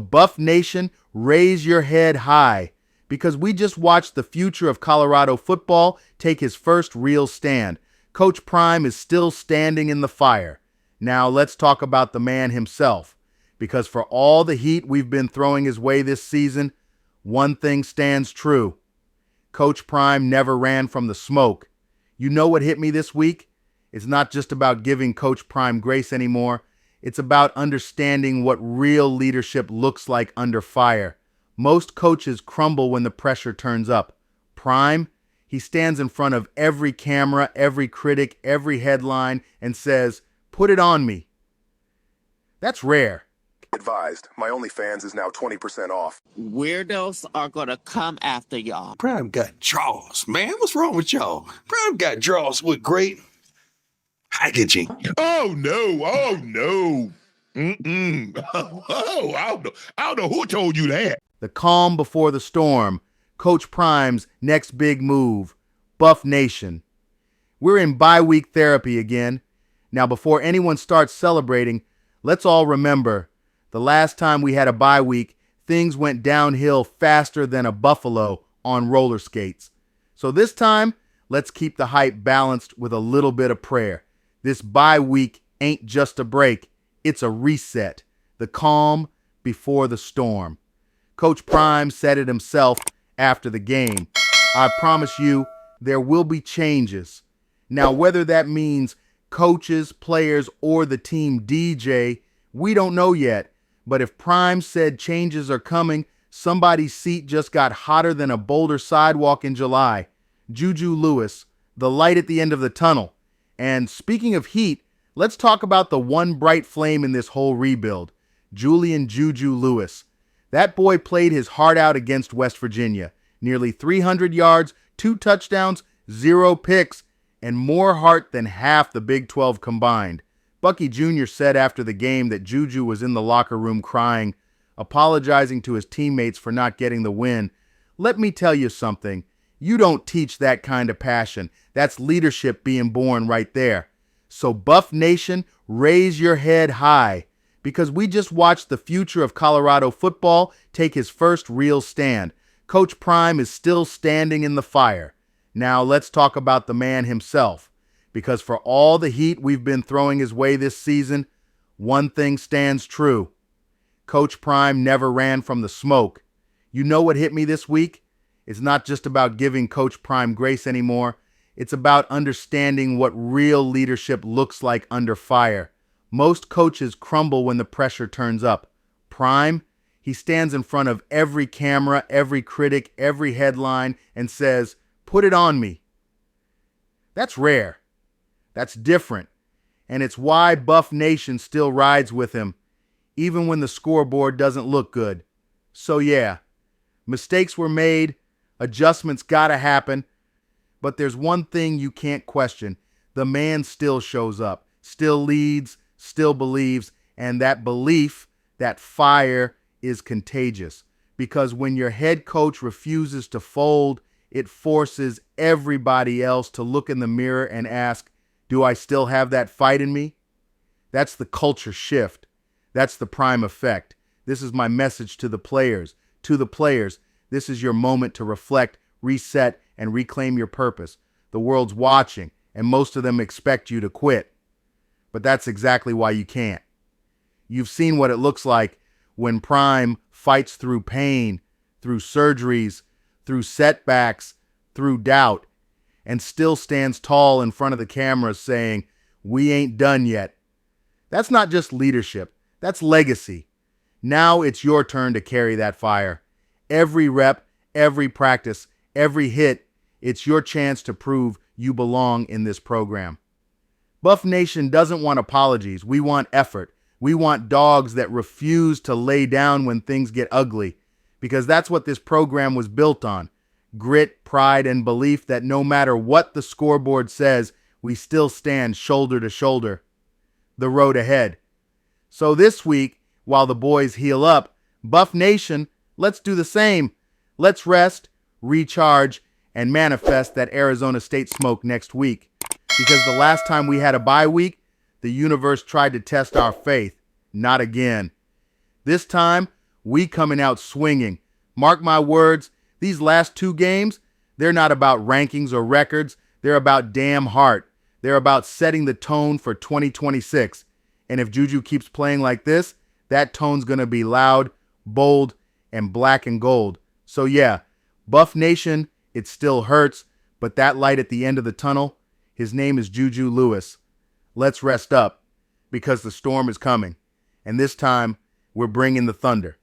Buff Nation, raise your head high, because we just watched the future of Colorado football take his first real stand. Coach Prime is still standing in the fire. Now let's talk about the man himself, because for all the heat we've been throwing his way this season, one thing stands true. Coach Prime never ran from the smoke. You know what hit me this week? It's not just about giving Coach Prime grace anymore. It's about understanding what real leadership looks like under fire. Most coaches crumble when the pressure turns up. Prime, he stands in front of every camera, every critic, every headline, and says, "Put it on me." That's rare. Advised, my OnlyFans is now 20% off. Weirdos are gonna come after y'all. Prime got draws, man. What's wrong with y'all? Prime got draws with great packaging. Oh no. I don't know who told you that. The calm before the storm. Coach Prime's next big move. Buff Nation. We're in bye-week therapy again. Now, before anyone starts celebrating, let's all remember the last time we had a bye week, things went downhill faster than a buffalo on roller skates. So this time, let's keep the hype balanced with a little bit of prayer. This bye week ain't just a break, it's a reset. The calm before the storm. Coach Prime said it himself after the game. I promise you, there will be changes. Now, whether that means coaches, players, or the team DJ, we don't know yet. But if Prime said changes are coming, somebody's seat just got hotter than a Boulder sidewalk in July. JuJu Lewis, the light at the end of the tunnel. And speaking of heat, let's talk about the one bright flame in this whole rebuild. Julian JuJu Lewis. That boy played his heart out against West Virginia. Nearly 300 yards, 2 touchdowns, 0 picks, and more heart than half the Big 12 combined. Bucky Jr. said after the game that JuJu was in the locker room crying, apologizing to his teammates for not getting the win. Let me tell you something. You don't teach that kind of passion. That's leadership being born right there. So Buff Nation, raise your head high, because we just watched the future of Colorado football take his first real stand. Coach Prime is still standing in the fire. Now let's talk about the man himself, because for all the heat we've been throwing his way this season, one thing stands true. Coach Prime never ran from the smoke. You know what hit me this week? It's not just about giving Coach Prime grace anymore. It's about understanding what real leadership looks like under fire. Most coaches crumble when the pressure turns up. Prime, he stands in front of every camera, every critic, every headline, and says, "Put it on me." That's rare. That's different. And it's why Buff Nation still rides with him, even when the scoreboard doesn't look good. So yeah, mistakes were made, adjustments gotta happen, but there's one thing you can't question. The man still shows up, still leads, still believes, and that belief, that fire, is contagious. Because when your head coach refuses to fold, it forces everybody else to look in the mirror and ask, do I still have that fight in me? That's the culture shift. That's the Prime effect. This is my message to the players. To the players, this is your moment to reflect, reset, and reclaim your purpose. The world's watching, and most of them expect you to quit. But that's exactly why you can't. You've seen what it looks like when Prime fights through pain, through surgeries, through setbacks, through doubt, and still stands tall in front of the camera saying, "We ain't done yet." That's not just leadership, that's legacy. Now it's your turn to carry that fire. Every rep, every practice, every hit, it's your chance to prove you belong in this program. Buff Nation doesn't want apologies. We want effort. We want dogs that refuse to lay down when things get ugly, because that's what this program was built on. Grit, pride, and belief that no matter what the scoreboard says, we still stand shoulder to shoulder. The road ahead. So this week, while the boys heal up, Buff Nation, let's do the same. Let's rest, recharge, and manifest that Arizona State smoke next week. Because the last time we had a bye week, the universe tried to test our faith. Not again. This time, We coming out swinging. Mark my words, these last 2 games, they're not about rankings or records. They're about damn heart. They're about setting the tone for 2026. And if JuJu keeps playing like this, that tone's going to be loud, bold, and black and gold. So yeah, Buff Nation, it still hurts, but that light at the end of the tunnel, his name is JuJu Lewis. Let's rest up, because the storm is coming. And this time, we're bringing the thunder.